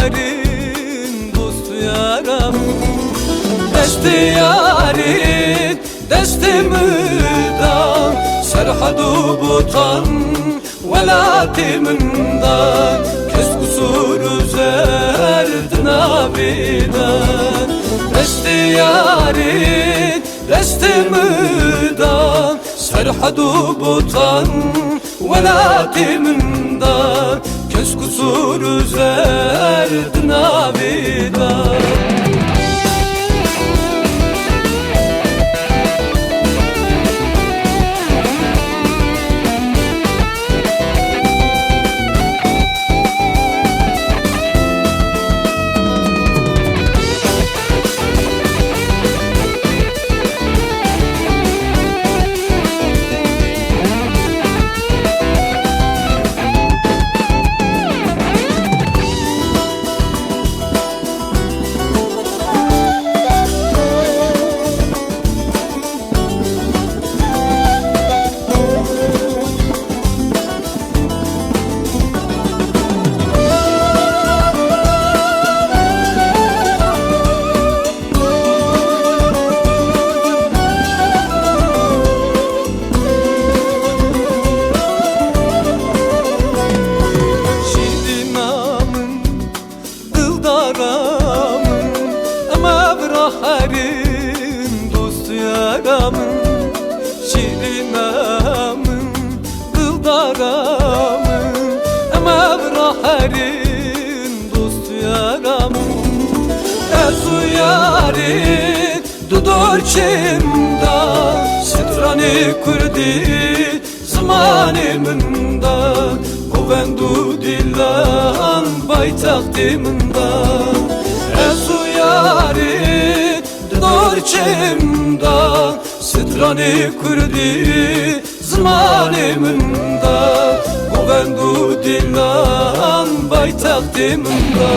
yarin dostu yaram Desti yarin desti müdan Serhadu butan velati mindan Kes kusuru zerdin abidan Desti yarin desti müdan Serhadu butan velati mindan Kes kusuru zerdin abidan Harin dostu yaramın Şirin amın Kıldaramın Ama harin dostu yaramın Ezu yarin Dudur çimda Sitrani kurdi Zamanımında Kuvendu dillan Baytaktimında Ezu yarin Dorçemda Sitrani kurdi Zamanımında Kuvendu dillan Baytaktimında